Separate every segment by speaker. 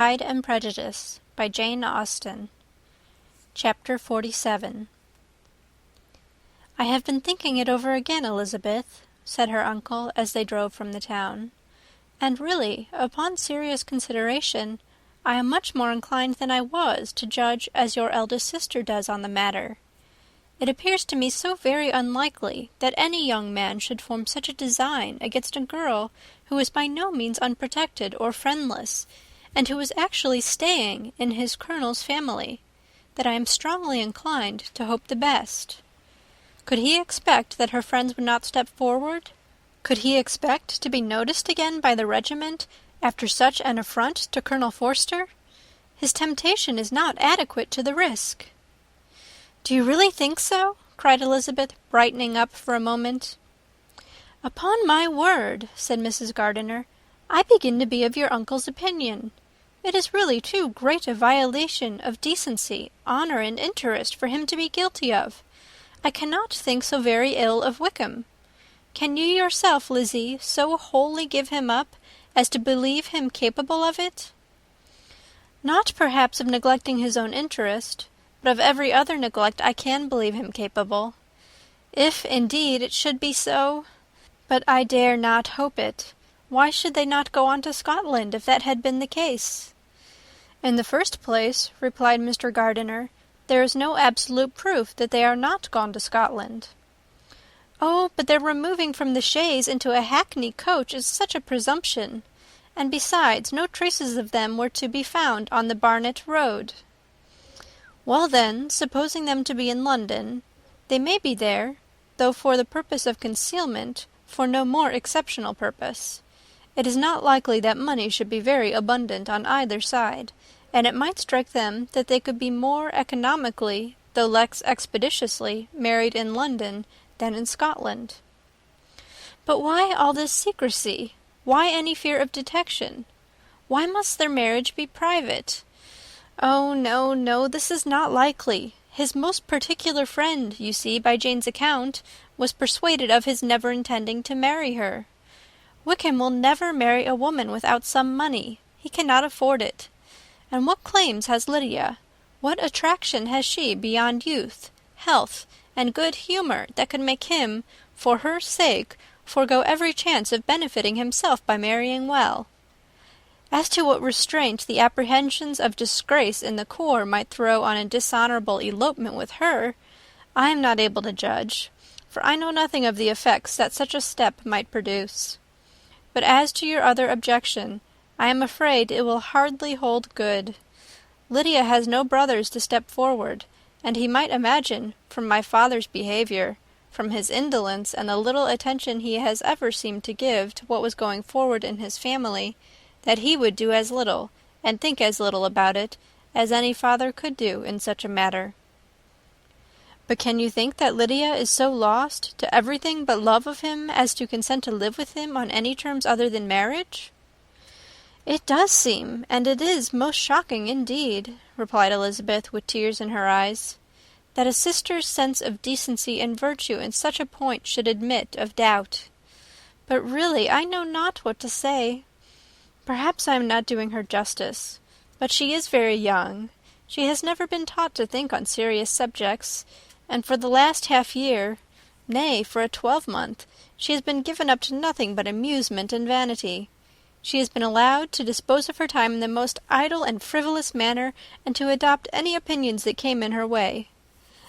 Speaker 1: Pride and Prejudice by Jane Austen. Chapter 47. "I have been thinking it over again, Elizabeth," said her uncle as they drove from the town, "and really, upon serious consideration, I am much more inclined than I was to judge as your eldest sister does on the matter. It appears to me so very unlikely that any young man should form such a design against a girl who is by no means unprotected or friendless, and who is actually staying in his colonel's family, that I am strongly inclined to hope the best. Could he expect that her friends would not step forward? Could he expect to be noticed again by the regiment after such an affront to Colonel Forster? His temptation is not adequate to the risk." "Do you really think so?" cried Elizabeth, brightening up for a moment. "Upon my word," said Mrs. Gardiner, "I begin to be of your uncle's opinion. It is really too great a violation of decency, honour, and interest for him to be guilty of. I cannot think so very ill of Wickham. Can you yourself, Lizzie, so wholly give him up as to believe him capable of it?" "Not perhaps of neglecting his own interest, but of every other neglect I can believe him capable. If, indeed, it should be so. But I dare not hope it. Why should they not go on to Scotland if that had been the case?" "In the first place," replied Mr. Gardiner, "there is no absolute proof that they are not gone to Scotland." "Oh, but their removing from the chaise into a hackney coach is such a presumption. And besides, no traces of them were to be found on the Barnet road." "Well then, supposing them to be in London, they may be there, though for the purpose of concealment, for no more exceptional purpose. It is not likely that money should be very abundant on either side, and it might strike them that they could be more economically, though less expeditiously, married in London than in Scotland." "But why all this secrecy? Why any fear of detection? Why must their marriage be private? Oh, no, no, this is not likely. His most particular friend, you see, by Jane's account, was persuaded of his never intending to marry her. Wickham will never marry a woman without some money. He cannot afford it. And what claims has Lydia? What attraction has she beyond youth, health, and good humour that could make him, for her sake, forego every chance of benefiting himself by marrying well? As to what restraint the apprehensions of disgrace in the corps might throw on a dishonourable elopement with her, I am not able to judge, for I know nothing of the effects that such a step might produce. But as to your other objection, I am afraid it will hardly hold good. Lydia has no brothers to step forward, and he might imagine, from my father's behaviour, from his indolence and the little attention he has ever seemed to give to what was going forward in his family, that he would do as little, and think as little about it, as any father could do in such a matter." "But can you think that Lydia is so lost to everything but love of him as to consent to live with him on any terms other than marriage?" "It does seem, and it is most shocking indeed," replied Elizabeth, with tears in her eyes, "that a sister's sense of decency and virtue in such a point should admit of doubt. But really I know not what to say. Perhaps I am not doing her justice, but she is very young. She has never been taught to think on serious subjects, and for the last half-year, nay, for a 12-month, she has been given up to nothing but amusement and vanity. She has been allowed to dispose of her time in the most idle and frivolous manner, and to adopt any opinions that came in her way.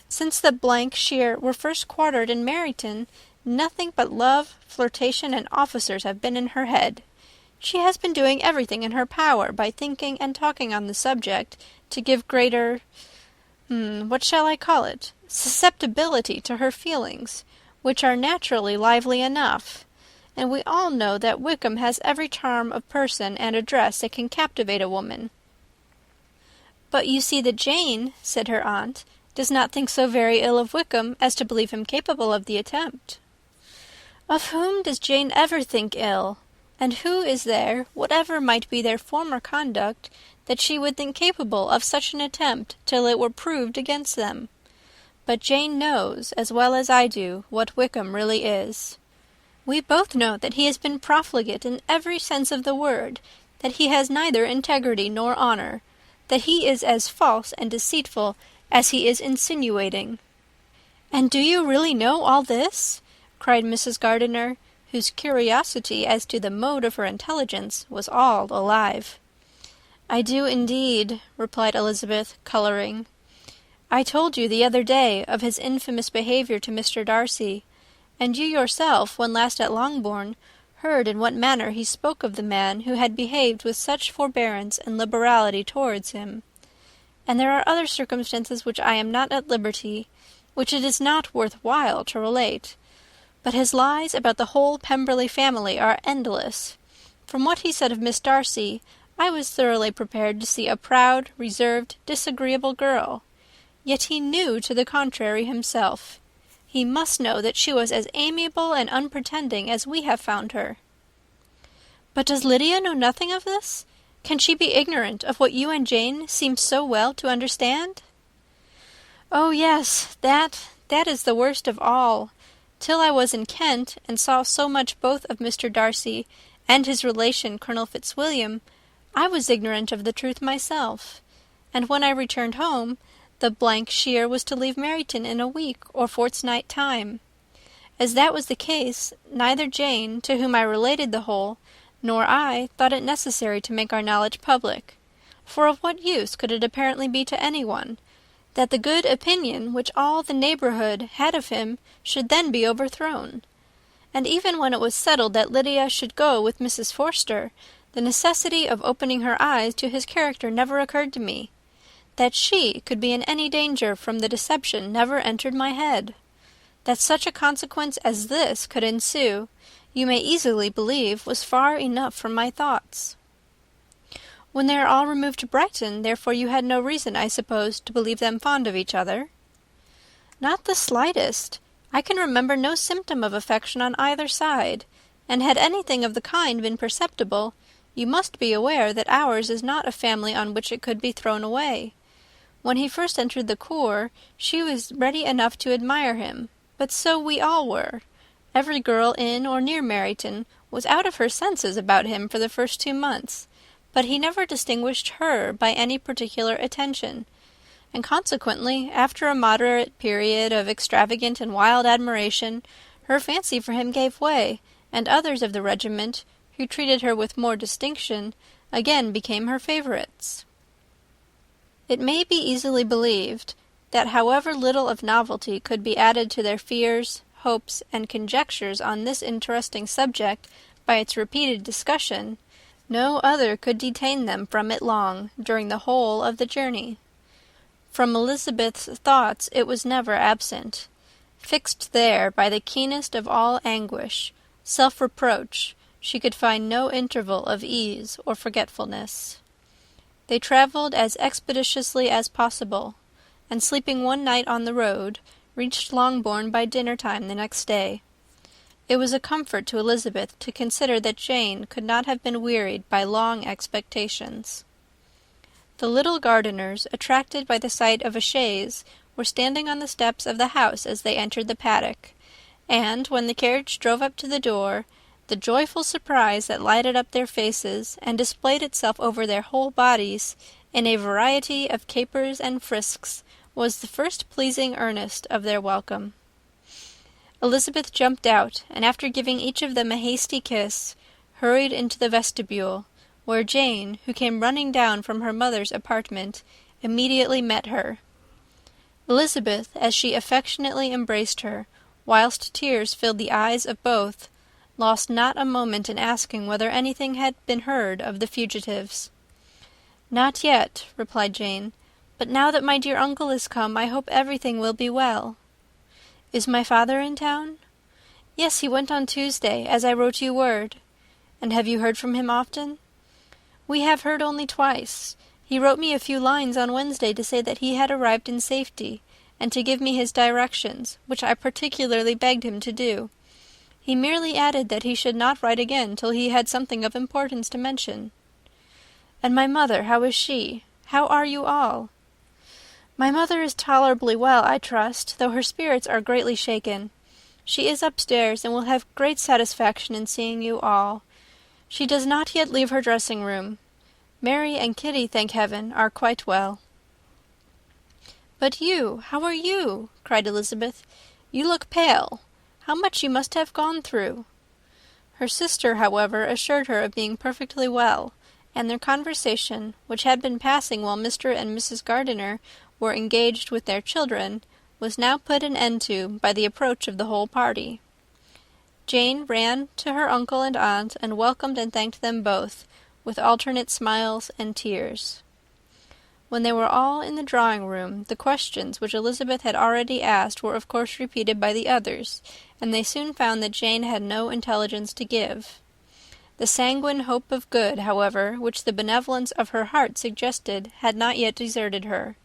Speaker 1: Since the shire were first quartered in Meryton, nothing but love, flirtation, and officers have been in her head. She has been doing everything in her power by thinking and talking on the subject to give greater, what shall I call it, susceptibility to her feelings, which are naturally lively enough. And we all know that Wickham has every charm of person and address that can captivate a woman." "But you see that Jane," said her aunt, "does not think so very ill of Wickham as to believe him capable of the attempt." "Of whom does Jane ever think ill? And who is there, whatever might be their former conduct, that she would think capable of such an attempt till it were proved against them? But Jane knows, as well as I do, what Wickham really is. We both know that he has been profligate in every sense of the word, that he has neither integrity nor honour, that he is as false and deceitful as he is insinuating." "And do you really know all this?" cried Mrs. Gardiner, whose curiosity as to the mode of her intelligence was all alive. "I do indeed," replied Elizabeth, colouring. "I told you the other day of his infamous behaviour to Mr. Darcy, and you yourself, when last at Longbourn, heard in what manner he spoke of the man who had behaved with such forbearance and liberality towards him. And there are other circumstances which I am not at liberty, which it is not worth while to relate. But his lies about the whole Pemberley family are endless. From what he said of Miss Darcy, I was thoroughly prepared to see a proud, reserved, disagreeable girl. Yet he knew to the contrary himself. He must know that she was as amiable and unpretending as we have found her." "But does Lydia know nothing of this? Can she be ignorant of what you and Jane seem so well to understand?" "Oh, yes, that is the worst of all. Till I was in Kent, and saw so much both of Mr. Darcy and his relation Colonel Fitzwilliam, I was ignorant of the truth myself. And when I returned home, the _shire was to leave Meryton in a week or fortnight time. As that was the case, neither Jane, to whom I related the whole, nor I thought it necessary to make our knowledge public. For of what use could it apparently be to anyone, that the good opinion which all the neighbourhood had of him should then be overthrown? And even when it was settled that Lydia should go with Mrs. Forster, the necessity of opening her eyes to his character never occurred to me. That she could be in any danger from the deception never entered my head. That such a consequence as this could ensue, you may easily believe, was far enough from my thoughts." "When they are all removed to Brighton, therefore you had no reason, I suppose, to believe them fond of each other?" "Not the slightest. I can remember no symptom of affection on either side, and had anything of the kind been perceptible, you must be aware that ours is not a family on which it could be thrown away. When he first entered the corps, she was ready enough to admire him, but so we all were. Every girl in or near Meryton was out of her senses about him for the first 2 months, but he never distinguished her by any particular attention, and consequently, after a moderate period of extravagant and wild admiration, her fancy for him gave way, and others of the regiment, who treated her with more distinction, again became her favourites." It may be easily believed that however little of novelty could be added to their fears, hopes, and conjectures on this interesting subject by its repeated discussion, no other could detain them from it long during the whole of the journey. From Elizabeth's thoughts it was never absent. Fixed there by the keenest of all anguish, self-reproach, she could find no interval of ease or forgetfulness. They travelled as expeditiously as possible, and sleeping one night on the road, reached Longbourn by dinner-time the next day. It was a comfort to Elizabeth to consider that Jane could not have been wearied by long expectations. The little Gardiners, attracted by the sight of a chaise, were standing on the steps of the house as they entered the paddock, and, when the carriage drove up to the door, the joyful surprise that lighted up their faces and displayed itself over their whole bodies in a variety of capers and frisks was the first pleasing earnest of their welcome. Elizabeth jumped out, and after giving each of them a hasty kiss, hurried into the vestibule, where Jane, who came running down from her mother's apartment, immediately met her. Elizabeth, as she affectionately embraced her, whilst tears filled the eyes of both, lost not a moment in asking whether anything had been heard of the fugitives. "Not yet," replied Jane, "but now that my dear uncle is come, I hope everything will be well." "Is my father in town?" "Yes, he went on Tuesday, as I wrote you word." "And have you heard from him often?" "We have heard only twice. He wrote me a few lines on Wednesday to say that he had arrived in safety, and to give me his directions, which I particularly begged him to do. He merely added that he should not write again till he had something of importance to mention." "And my mother, how is she? How are you all?" "My mother is tolerably well, I trust, though her spirits are greatly shaken. She is upstairs, and will have great satisfaction in seeing you all. She does not yet leave her dressing-room. Mary and Kitty, thank heaven, are quite well." "But you, how are you?" cried Elizabeth. "You look pale. How much you must have gone through!" Her sister, however, assured her of being perfectly well, and their conversation, which had been passing while Mr. and Mrs. Gardiner were engaged with their children, was now put an end to by the approach of the whole party. Jane ran to her uncle and aunt, and welcomed and thanked them both, with alternate smiles and tears. When they were all in the drawing-room, the questions which Elizabeth had already asked were of course repeated by the others, and they soon found that Jane had no intelligence to give. The sanguine hope of good, however, which the benevolence of her heart suggested, had not yet deserted her.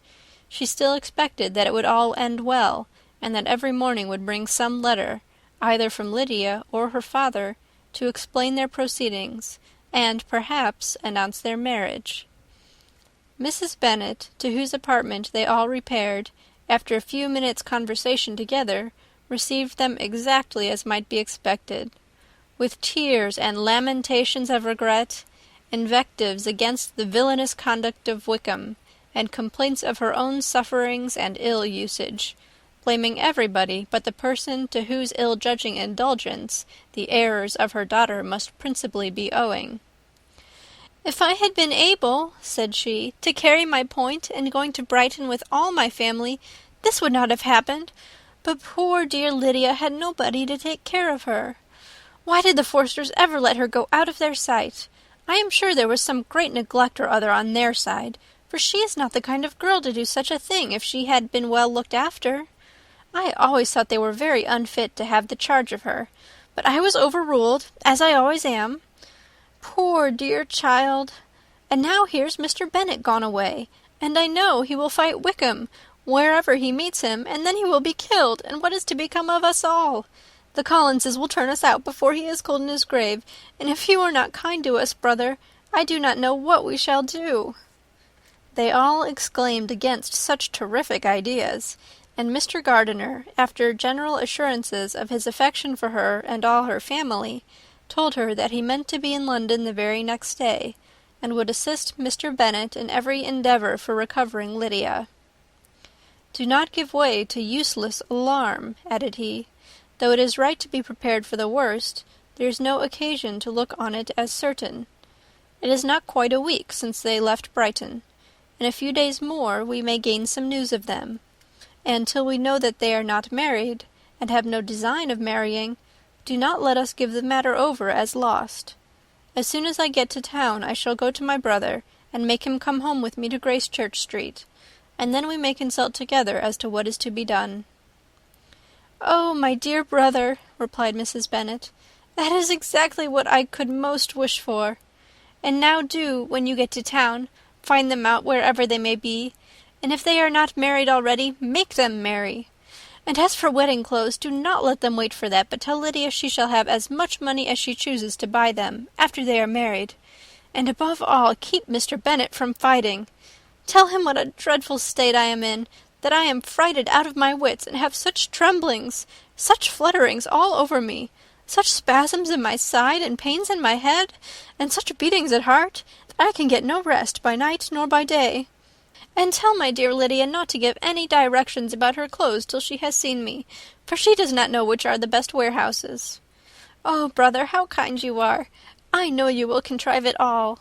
Speaker 1: She still expected that it would all end well, and that every morning would bring some letter, either from Lydia or her father, to explain their proceedings, and, perhaps, announce their marriage. Mrs. Bennet, to whose apartment they all repaired, after a few minutes' conversation together, received them exactly as might be expected. With tears and lamentations of regret, invectives against the villainous conduct of Wickham, and complaints of her own sufferings and ill usage, blaming everybody but the person to whose ill-judging indulgence the errors of her daughter must principally be owing. "If I had been able," said she, "to carry my point in going to Brighton with all my family, this would not have happened. But poor dear Lydia had nobody to take care of her. Why did the Forsters ever let her go out of their sight? I am sure there was some great neglect or other on their side, for she is not the kind of girl to do such a thing if she had been well looked after. I always thought they were very unfit to have the charge of her, but I was overruled, as I always am. Poor dear child! And now here's Mr. Bennet gone away, and I know he will fight Wickham wherever he meets him, and then he will be killed, and what is to become of us all? The Collinses will turn us out before he is cold in his grave, and if you are not kind to us, brother, I do not know what we shall do." They all exclaimed against such terrific ideas, and Mr. Gardiner, after general assurances of his affection for her and all her family, told her that he meant to be in London the very next day, and would assist Mr. Bennet in every endeavour for recovering Lydia. "Do not give way to useless alarm," added he. "Though it is right to be prepared for the worst, there is no occasion to look on it as certain. It is not quite a week since they left Brighton. In a few days more we may gain some news of them, and till we know that they are not married, and have no design of marrying, do not let us give the matter over as lost. As soon as I get to town I shall go to my brother, and make him come home with me to Gracechurch Street, and then we may consult together as to what is to be done." "Oh, my dear brother," replied Mrs. Bennet, "that is exactly what I could most wish for. And now do, when you get to town, find them out wherever they may be, and if they are not married already, make them marry. And as for wedding clothes, do not let them wait for that, but tell Lydia she shall have as much money as she chooses to buy them, after they are married. And above all, keep Mr. Bennet from fighting. Tell him what a dreadful state I am in, that I am frighted out of my wits, and have such tremblings, such flutterings all over me, such spasms in my side, and pains in my head, and such beatings at heart, that I can get no rest by night nor by day. And tell my dear Lydia not to give any directions about her clothes till she has seen me, for she does not know which are the best warehouses. Oh, brother, how kind you are! I know you will contrive it all."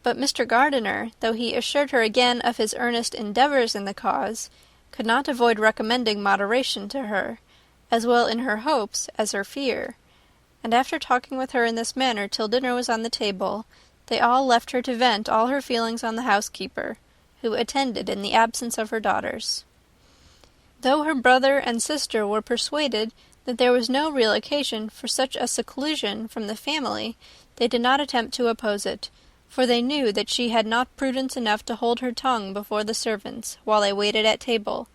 Speaker 1: But Mr. Gardiner, though he assured her again of his earnest endeavours in the cause, could not avoid recommending moderation to her, as well in her hopes as her fear, and after talking with her in this manner till dinner was on the table, they all left her to vent all her feelings on the housekeeper, who attended in the absence of her daughters. Though her brother and sister were persuaded that there was no real occasion for such a seclusion from the family, they did not attempt to oppose it, for they knew that she had not prudence enough to hold her tongue before the servants while they waited at table,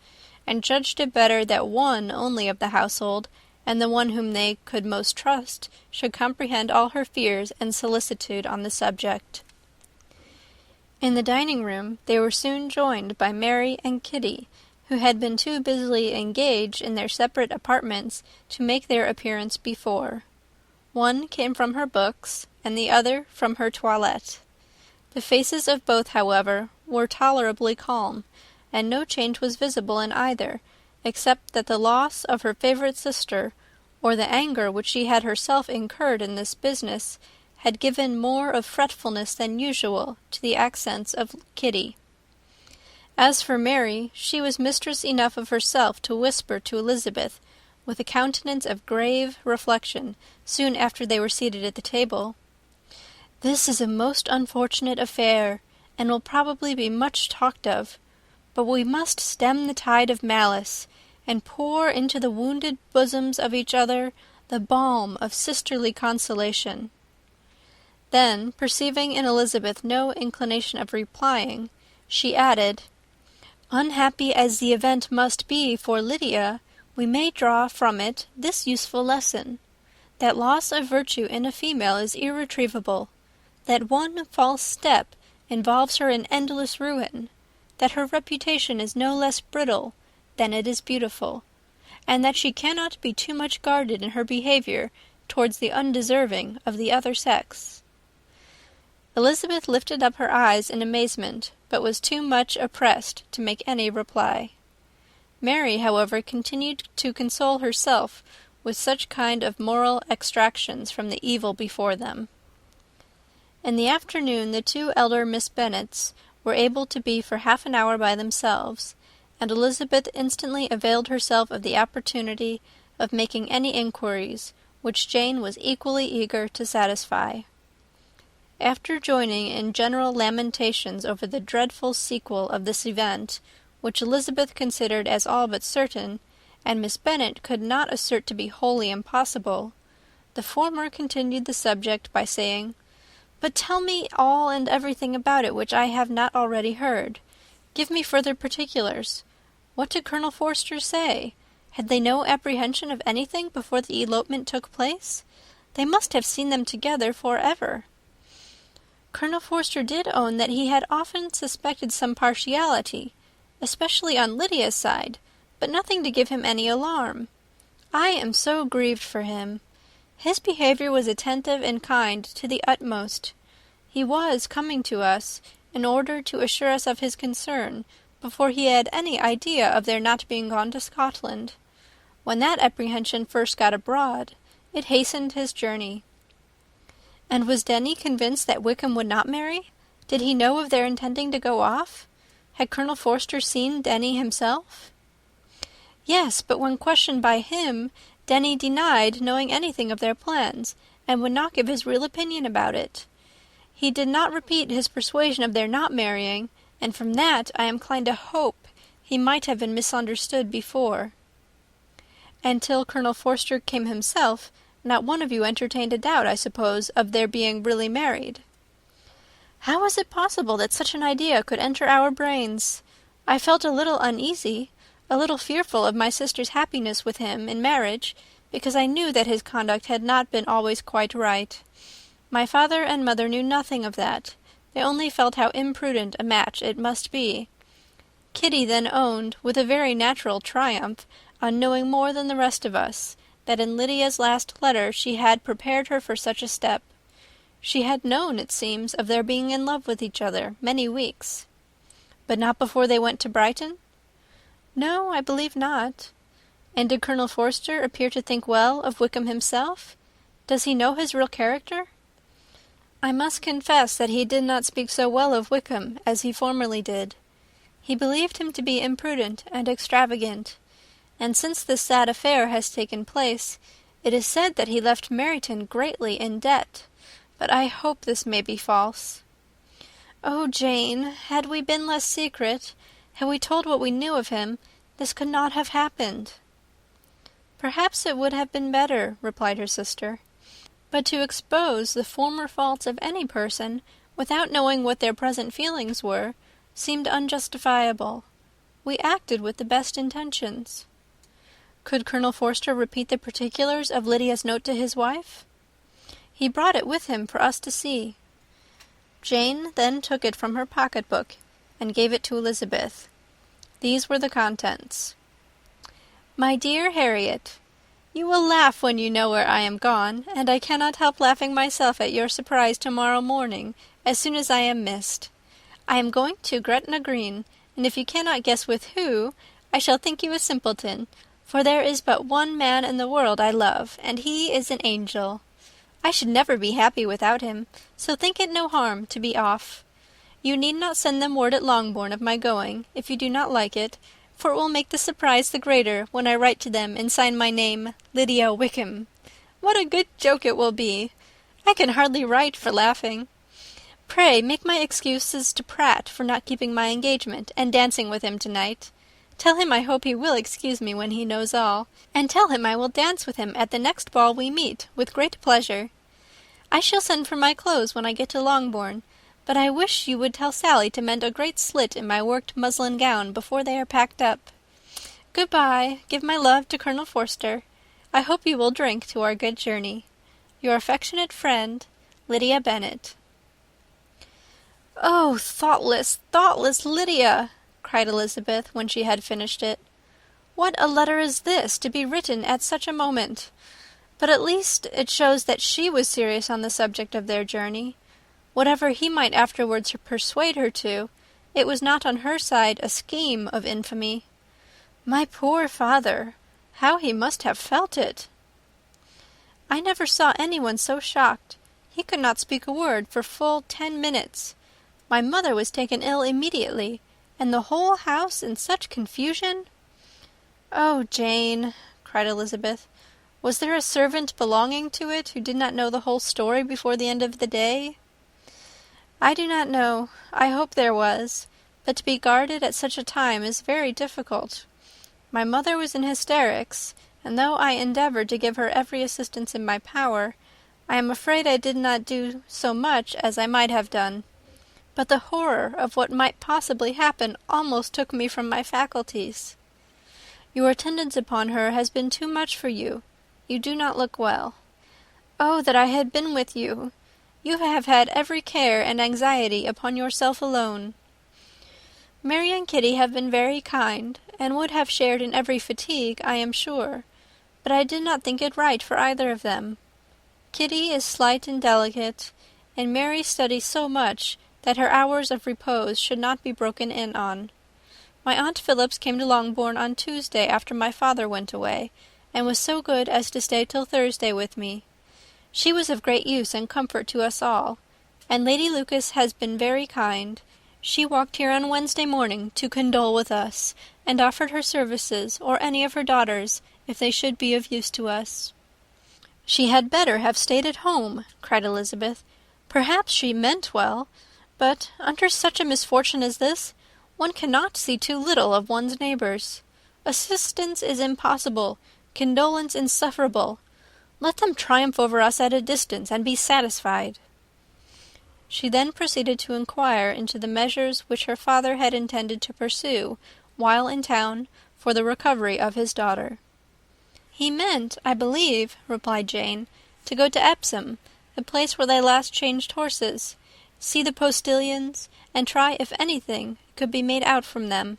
Speaker 1: and judged it better that one only of the household, and the one whom they could most trust, should comprehend all her fears and solicitude on the subject. In the dining-room they were soon joined by Mary and Kitty, who had been too busily engaged in their separate apartments to make their appearance before. One came from her books, and the other from her toilette. The faces of both, however, were tolerably calm, and no change was visible in either, except that the loss of her favourite sister, or the anger which she had herself incurred in this business, had given more of fretfulness than usual to the accents of Kitty. As for Mary, she was mistress enough of herself to whisper to Elizabeth, with a countenance of grave reflection, soon after they were seated at the table, "This is a most unfortunate affair, and will probably be much talked of, but we must stem the tide of malice, and pour into the wounded bosoms of each other the balm of sisterly consolation." Then, perceiving in Elizabeth no inclination of replying, she added, "Unhappy as the event must be for Lydia, we may draw from it this useful lesson, that loss of virtue in a female is irretrievable, that one false step involves her in endless ruin, that her reputation is no less brittle than it is beautiful, and that she cannot be too much guarded in her behaviour towards the undeserving of the other sex." Elizabeth lifted up her eyes in amazement, but was too much oppressed to make any reply. Mary, however, continued to console herself with such kind of moral extractions from the evil before them. In the afternoon the two elder Miss Bennets were able to be for half an hour by themselves, and Elizabeth instantly availed herself of the opportunity of making any inquiries, which Jane was equally eager to satisfy. After joining in general lamentations over the dreadful sequel of this event, which Elizabeth considered as all but certain, and Miss Bennet could not assert to be wholly impossible, the former continued the subject by saying, "But tell me all and everything about it which I have not already heard. Give me further particulars. What did Colonel Forster say? Had they no apprehension of anything before the elopement took place? They must have seen them together for ever." "Colonel Forster did own that he had often suspected some partiality, especially on Lydia's side, but nothing to give him any alarm. I am so grieved for him. His behaviour was attentive and kind to the utmost. He was coming to us, in order to assure us of his concern, before he had any idea of their not being gone to Scotland. When that apprehension first got abroad, it hastened his journey." "And was Denny convinced that Wickham would not marry? Did he know of their intending to go off? Had Colonel Forster seen Denny himself?" "Yes, but when questioned by him, Denny denied knowing anything of their plans, and would not give his real opinion about it. He did not repeat his persuasion of their not marrying, and from that I am inclined to hope he might have been misunderstood before." "And till Colonel Forster came himself, not one of you entertained a doubt, I suppose, of their being really married?" "How was it possible that such an idea could enter our brains? I felt a little uneasy, a little fearful of my sister's happiness with him in marriage, because I knew that his conduct had not been always quite right. My father and mother knew nothing of that. They only felt how imprudent a match it must be. Kitty then owned, with a very natural triumph, on knowing more than the rest of us, that in Lydia's last letter she had prepared her for such a step. She had known, it seems, of their being in love with each other many weeks." "But not before they went to Brighton?" "No, I believe not." "And did Colonel Forster appear to think well of Wickham himself? Does he know his real character?" "I must confess that he did not speak so well of Wickham as he formerly did. He believed him to be imprudent and extravagant, and since this sad affair has taken place, it is said that he left Meryton greatly in debt, but I hope this may be false." "Oh, Jane, had we been less secret, had we told what we knew of him, this could not have happened." "Perhaps it would have been better," replied her sister. "But to expose the former faults of any person, without knowing what their present feelings were, seemed unjustifiable. We acted with the best intentions." "Could Colonel Forster repeat the particulars of Lydia's note to his wife?" "He brought it with him for us to see." Jane then took it from her pocket-book and gave it to Elizabeth. These were the contents. "My dear Harriet, You will laugh when you know where I am gone, and I cannot help laughing myself at your surprise tomorrow morning, as soon as I am missed. I am going to Gretna Green, and if you cannot guess with who, I shall think you a simpleton, for there is but one man in the world I love, and he is an angel. I should never be happy without him, so think it no harm to be off. You need not send them word at Longbourn of my going, if you do not like it, for it will make the surprise the greater when I write to them and sign my name Lydia Wickham. What a good joke it will be! I can hardly write for laughing. Pray make my excuses to Pratt for not keeping my engagement and dancing with him tonight. Tell him I hope he will excuse me when he knows all, and tell him I will dance with him at the next ball we meet, with great pleasure. I shall send for my clothes when I get to Longbourn, but I wish you would tell Sally to mend a great slit in my worked muslin gown before they are packed up. Good-bye. Give my love to Colonel Forster. I hope you will drink to our good journey. Your affectionate friend, Lydia Bennet. "Oh, thoughtless, thoughtless Lydia!" cried Elizabeth, when she had finished it. "What a letter is this, to be written at such a moment! But at least it shows that she was serious on the subject of their journey. Whatever he might afterwards persuade her to, it was not on her side a scheme of infamy. My poor father! How he must have felt it!" "I never saw anyone so shocked. He could not speak a word for full 10 minutes. My mother was taken ill immediately, and the whole house in such confusion." "Oh, Jane," cried Elizabeth, "was there a servant belonging to it who did not know the whole story before the end of the day?" "I do not know. I hope there was, but to be guarded at such a time is very difficult. My mother was in hysterics, and though I endeavoured to give her every assistance in my power, I am afraid I did not do so much as I might have done. But the horror of what might possibly happen almost took me from my faculties. Your attendance upon her has been too much for you. You do not look well. Oh, that I had been with you! You have had every care and anxiety upon yourself alone. Mary and Kitty have been very kind, and would have shared in every fatigue, I am sure, but I did not think it right for either of them. Kitty is slight and delicate, and Mary studies so much that her hours of repose should not be broken in on. My Aunt Phillips came to Longbourn on Tuesday after my father went away, and was so good as to stay till Thursday with me. She was of great use and comfort to us all, and Lady Lucas has been very kind. She walked here on Wednesday morning to condole with us, and offered her services, or any of her daughters, if they should be of use to us." "She had better have stayed at home," cried Elizabeth. "Perhaps she meant well, but under such a misfortune as this, one cannot see too little of one's neighbours. Assistance is impossible, condolence insufferable. Let them triumph over us at a distance, and be satisfied." She then proceeded to inquire into the measures which her father had intended to pursue, while in town, for the recovery of his daughter. "He meant, I believe," replied Jane, "to go to Epsom, the place where they last changed horses, see the postilions, and try if anything could be made out from them.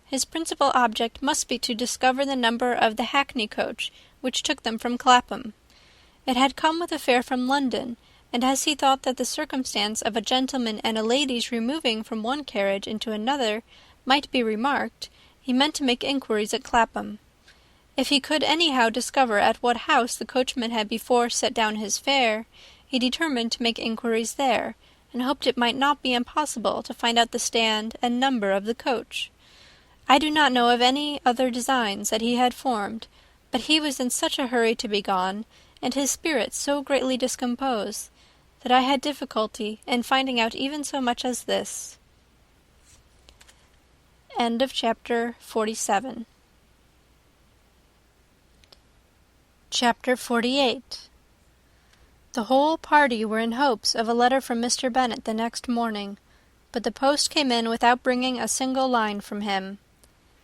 Speaker 1: His principal object must be to discover the number of the hackney coach which took them from Clapham. It had come with a fare from London, and as he thought that the circumstance of a gentleman and a lady's removing from one carriage into another might be remarked, he meant to make inquiries at Clapham. If he could anyhow discover at what house the coachman had before set down his fare, he determined to make inquiries there, and hoped it might not be impossible to find out the stand and number of the coach. I do not know of any other designs that he had formed, but he was in such a hurry to be gone, and his spirits so greatly discomposed, that I had difficulty in finding out even so much as this." End of chapter 47. Chapter 48. The whole party were in hopes of a letter from Mr. Bennet the next morning, but the post came in without bringing a single line from him.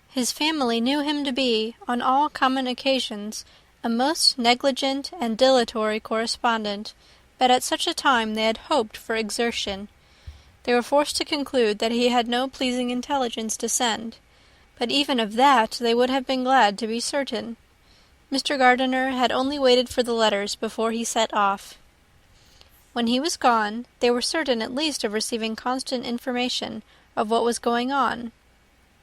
Speaker 1: His family knew him to be, on all common occasions, a most negligent and dilatory correspondent, but at such a time they had hoped for exertion. They were forced to conclude that he had no pleasing intelligence to send, but even of that they would have been glad to be certain. Mr. Gardiner had only waited for the letters before he set off. When he was gone, they were certain at least of receiving constant information of what was going on,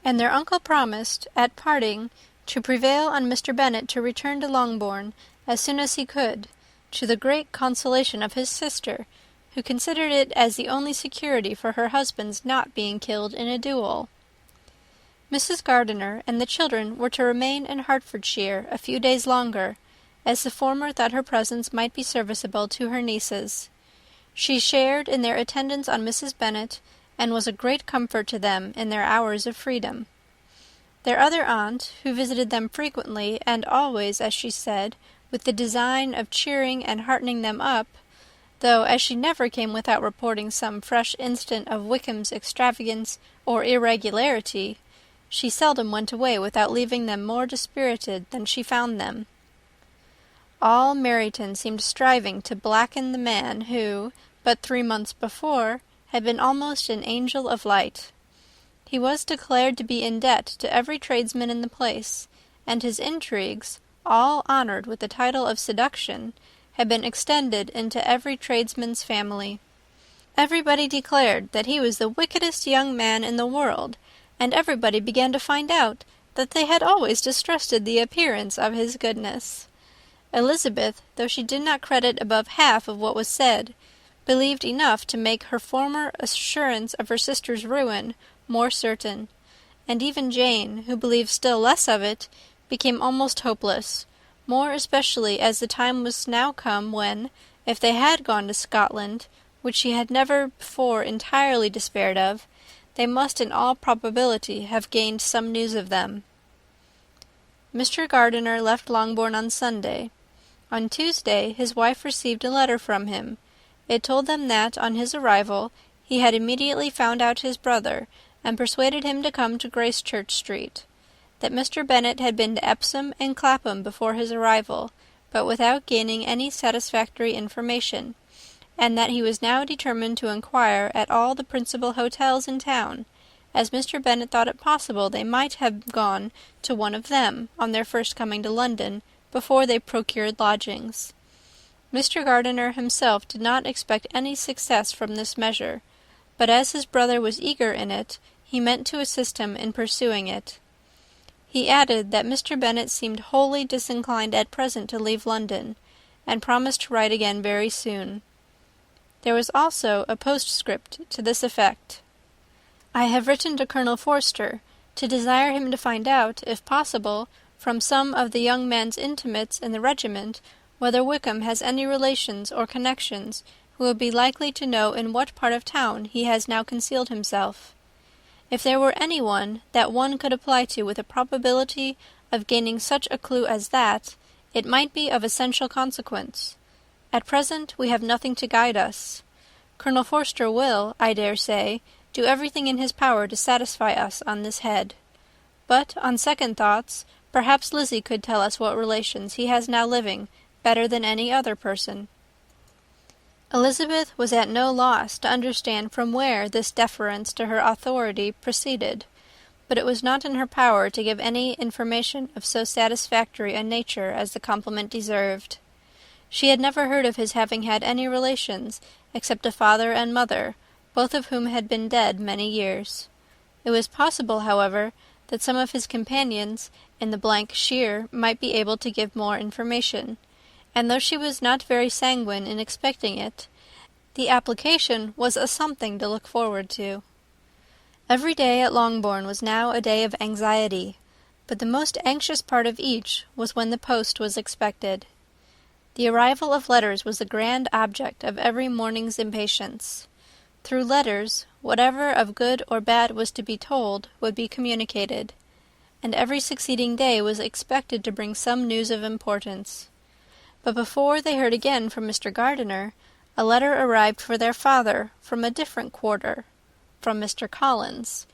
Speaker 1: and their uncle promised, at parting, to prevail on Mr. Bennet to return to Longbourn as soon as he could, to the great consolation of his sister, who considered it as the only security for her husband's not being killed in a duel. Mrs. Gardiner and the children were to remain in Hertfordshire a few days longer, as the former thought her presence might be serviceable to her nieces. She shared in their attendance on Mrs. Bennet, and was a great comfort to them in their hours of freedom. Their other aunt, who visited them frequently, and always, as she said, with the design of cheering and heartening them up, though as she never came without reporting some fresh instance of Wickham's extravagance or irregularity, she seldom went away without leaving them more dispirited than she found them. All Meryton seemed striving to blacken the man who, but 3 months before, had been almost an angel of light. He was declared to be in debt to every tradesman in the place, and his intrigues, all honoured with the title of seduction, had been extended into every tradesman's family. Everybody declared that he was the wickedest young man in the world, and everybody began to find out that they had always distrusted the appearance of his goodness. Elizabeth, though she did not credit above half of what was said, believed enough to make her former assurance of her sister's ruin more certain, and even Jane, who believed still less of it, became almost hopeless, more especially as the time was now come when, if they had gone to Scotland, which she had never before entirely despaired of, they must in all probability have gained some news of them. Mr. Gardiner left Longbourn on Sunday. On Tuesday his wife received a letter from him. It told them that, on his arrival, he had immediately found out his brother, and persuaded him to come to Gracechurch Street; that Mr. Bennet had been to Epsom and Clapham before his arrival, but without gaining any satisfactory information, and that he was now determined to inquire at all the principal hotels in town, as Mr. Bennet thought it possible they might have gone to one of them, on their first coming to London, before they procured lodgings. Mr. Gardiner himself did not expect any success from this measure, but as his brother was eager in it, he meant to assist him in pursuing it. He added that Mr. Bennet seemed wholly disinclined at present to leave London, and promised to write again very soon. There was also a postscript to this effect: "I have written to Colonel Forster, to desire him to find out, if possible, from some of the young man's intimates in the regiment, whether Wickham has any relations or connections who would be likely to know in what part of town he has now concealed himself. If there were any one that one could apply to with a probability of gaining such a clue as that, it might be of essential consequence. At present we have nothing to guide us. Colonel Forster will, I dare say, do everything in his power to satisfy us on this head. But, on second thoughts, perhaps Lizzie could tell us what relations he has now living better than any other person." Elizabeth was at no loss to understand from where this deference to her authority proceeded, but it was not in her power to give any information of so satisfactory a nature as the compliment deserved. She had never heard of his having had any relations except a father and mother, both of whom had been dead many years. It was possible, however, that some of his companions in the shire might be able to give more information, and though she was not very sanguine in expecting it, the application was a something to look forward to. Every day at Longbourn was now a day of anxiety, but the most anxious part of each was when the post was expected. The arrival of letters was the grand object of every morning's impatience. Through letters, whatever of good or bad was to be told would be communicated, and every succeeding day was expected to bring some news of importance. But before they heard again from Mr. Gardiner, a letter arrived for their father from a different quarter, from Mr. Collins,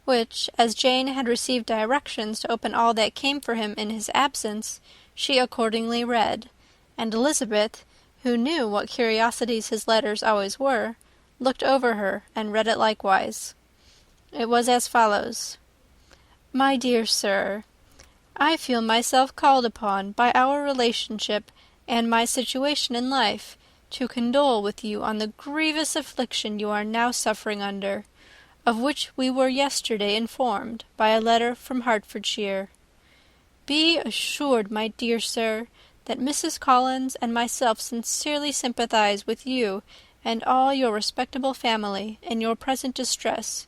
Speaker 1: which, as Jane had received directions to open all that came for him in his absence, she accordingly read, and Elizabeth, who knew what curiosities his letters always were, looked over her and read it likewise. It was as follows: "My dear Sir, I feel myself called upon by our relationship and my situation in life to condole with you on the grievous affliction you are now suffering under, of which we were yesterday informed by a letter from Hertfordshire. Be assured, my dear sir, that Mrs. Collins and myself sincerely sympathize with you and all your respectable family in your present distress,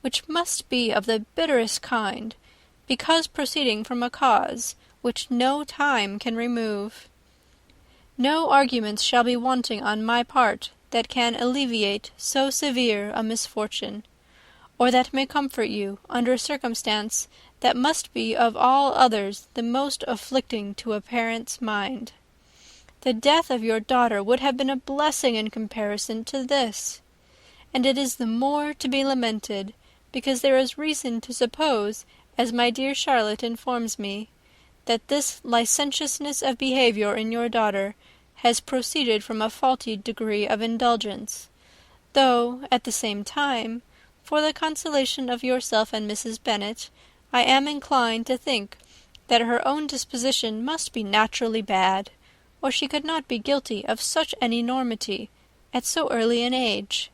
Speaker 1: which must be of the bitterest kind, because proceeding from a cause which no time can remove. No arguments shall be wanting on my part that can alleviate so severe a misfortune, or that may comfort you under a circumstance that must be of all others the most afflicting to a parent's mind. The death of your daughter would have been a blessing in comparison to this, and it is the more to be lamented, because there is reason to suppose, as my dear Charlotte informs me, that this licentiousness of behaviour in your daughter has proceeded from a faulty degree of indulgence, though, at the same time, for the consolation of yourself and Mrs. Bennet, I am inclined to think that her own disposition must be naturally bad, or she could not be guilty of such an enormity at so early an age.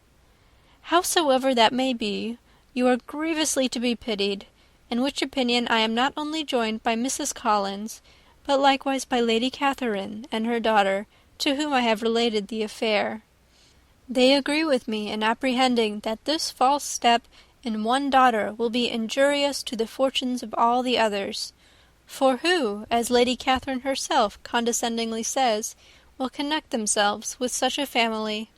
Speaker 1: Howsoever that may be, you are grievously to be pitied, in which opinion I am not only joined by Mrs. Collins, but likewise by Lady Catherine and her daughter, to whom I have related the affair. They agree with me in apprehending that this false step in one daughter will be injurious to the fortunes of all the others. For who, as Lady Catherine herself condescendingly says, will connect themselves with such a family?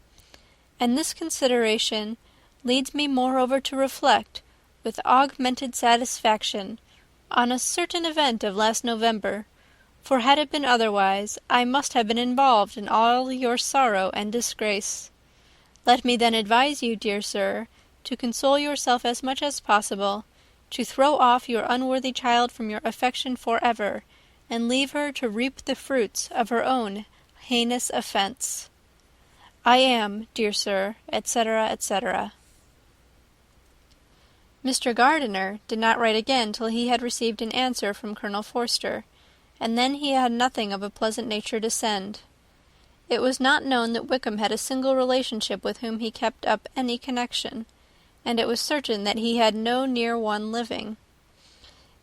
Speaker 1: And this consideration leads me moreover to reflect, with augmented satisfaction, on a certain event of last November, for had it been otherwise, I must have been involved in all your sorrow and disgrace. Let me then advise you, dear sir, to console yourself as much as possible, to throw off your unworthy child from your affection for ever, and leave her to reap the fruits of her own heinous offence. I am, dear sir, etc., etc. Mr. Gardiner did not write again till he had received an answer from Colonel Forster, and then he had nothing of a pleasant nature to send. It was not known that Wickham had a single relationship with whom he kept up any connection, and it was certain that he had no near one living.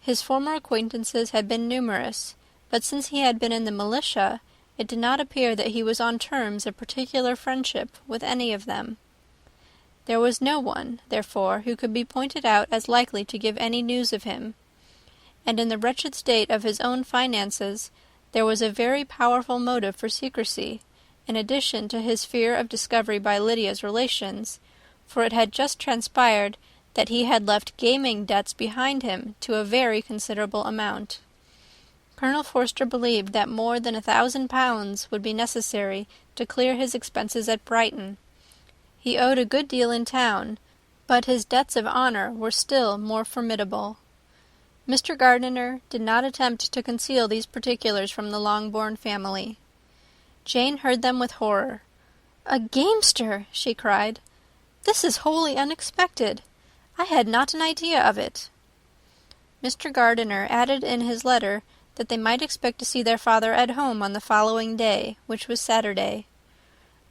Speaker 1: His former acquaintances had been numerous, but since he had been in the militia, it did not appear that he was on terms of particular friendship with any of them. There was no one, therefore, who could be pointed out as likely to give any news of him, and in the wretched state of his own finances, there was a very powerful motive for secrecy, in addition to his fear of discovery by Lydia's relations, for it had just transpired that he had left gaming debts behind him to a very considerable amount. Colonel Forster believed that more than £1,000 would be necessary to clear his expenses at Brighton. He owed a good deal in town, but his debts of honour were still more formidable. Mr. Gardiner did not attempt to conceal these particulars from the Longbourn family. Jane heard them with horror. "A gamester!" she cried. "This is wholly unexpected. I had not an idea of it." Mr. Gardiner added in his letter that they might expect to see their father at home on the following day, which was Saturday.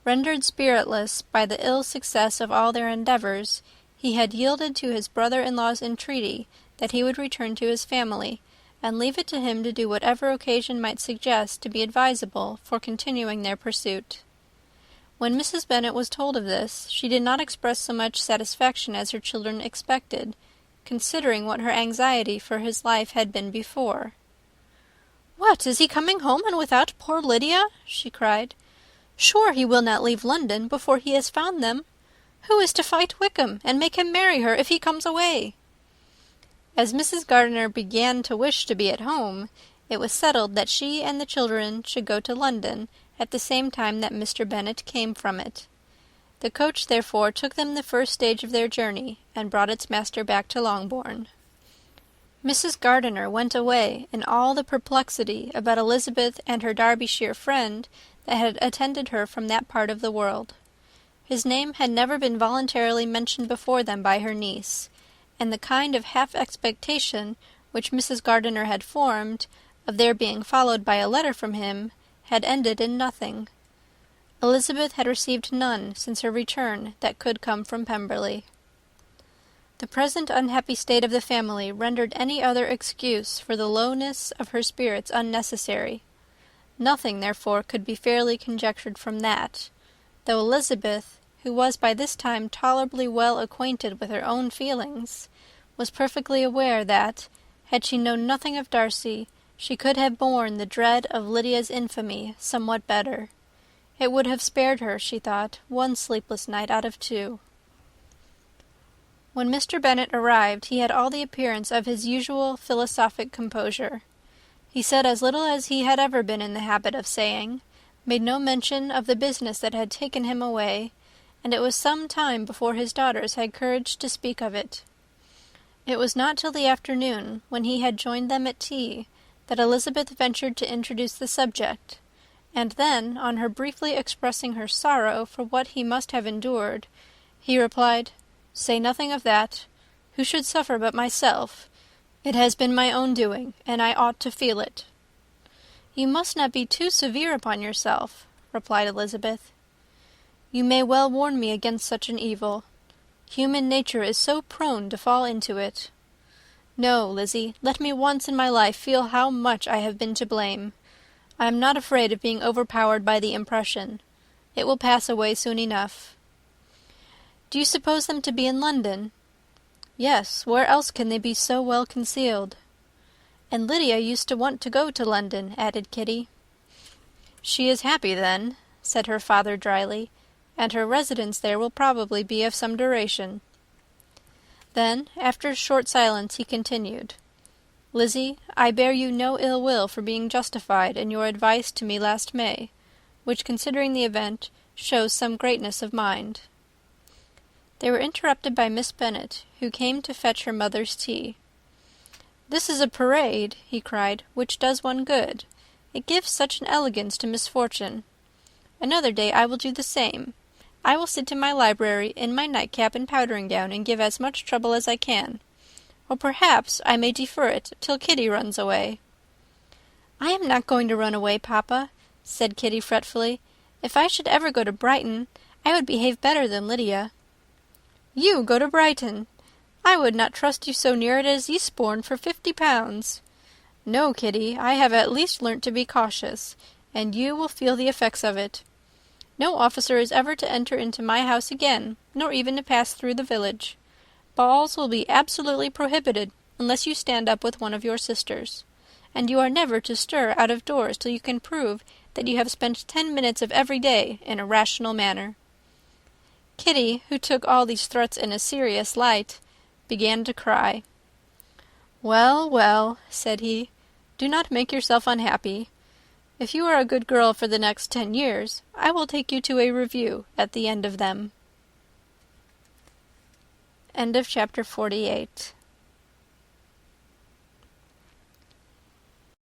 Speaker 1: Rendered spiritless by the ill success of all their endeavours, he had yielded to his brother-in-law's entreaty that he would return to his family, and leave it to him to do whatever occasion might suggest to be advisable for continuing their pursuit. When Mrs. Bennet was told of this, she did not express so much satisfaction as her children expected, considering what her anxiety for his life had been before. "What, is he coming home, and without poor Lydia?" she cried. "Sure he will not leave London before he has found them. Who is to fight Wickham, and make him marry her if he comes away?" As Mrs. Gardiner began to wish to be at home, it was settled that she and the children should go to London at the same time that Mr. Bennet came from it. The coach therefore took them the first stage of their journey, and brought its master back to Longbourn. Mrs. Gardiner went away in all the perplexity about Elizabeth and her Derbyshire friend that had attended her from that part of the world. His name had never been voluntarily mentioned before them by her niece, and the kind of half-expectation which Mrs. Gardiner had formed, of their being followed by a letter from him, had ended in nothing. Elizabeth had received none since her return that could come from Pemberley. The present unhappy state of the family rendered any other excuse for the lowness of her spirits unnecessary. Nothing, therefore, could be fairly conjectured from that, though Elizabeth, who was by this time tolerably well acquainted with her own feelings, was perfectly aware that, had she known nothing of Darcy, she could have borne the dread of Lydia's infamy somewhat better. It would have spared her, she thought, one sleepless night out of 2. When Mr. Bennet arrived, he had all the appearance of his usual philosophic composure. He said as little as he had ever been in the habit of saying, made no mention of the business that had taken him away, and it was some time before his daughters had courage to speak of it. It was not till the afternoon, when he had joined them at tea, that Elizabeth ventured to introduce the subject, and then, on her briefly expressing her sorrow for what he must have endured, he replied, "Say nothing of that. Who should suffer but myself? It has been my own doing, and I ought to feel it." "You must not be too severe upon yourself," replied Elizabeth. "You may well warn me against such an evil. Human nature is so prone to fall into it. No, Lizzie, let me once in my life feel how much I have been to blame. I am not afraid of being overpowered by the impression. It will pass away soon enough." "Do you suppose them to be in London?" "Yes, where else can they be so well concealed?" "And Lydia used to want to go to London," added Kitty. "She is happy, then," said her father dryly, "and her residence there will probably be of some duration." Then, after a short silence, he continued, "Lizzie, I bear you no ill will for being justified in your advice to me last May, which, considering the event, shows some greatness of mind." They were interrupted by Miss Bennet, who came to fetch her mother's tea. "This is a parade," he cried, "which does one good. It gives such an elegance to misfortune. Another day I will do the same. I will sit in my library in my nightcap and powdering gown, and give as much trouble as I can. Or perhaps I may defer it till Kitty runs away." "I am not going to run away, papa," said Kitty fretfully. "If I should ever go to Brighton, I would behave better than Lydia." "You go to Brighton! I would not trust you so near it as Eastbourne for 50 pounds. No, Kitty, I have at least learnt to be cautious, and you will feel the effects of it. No officer is ever to enter into my house again, nor even to pass through the village. Balls will be absolutely prohibited, unless you stand up with one of your sisters. And you are never to stir out of doors till you can prove that you have spent 10 minutes of every day in a rational manner." Kitty, who took all these threats in a serious light, began to cry. "Well, well," said he, "do not make yourself unhappy. If you are a good girl for the next 10 years, I will take you to a review at the end of them." End of chapter 48.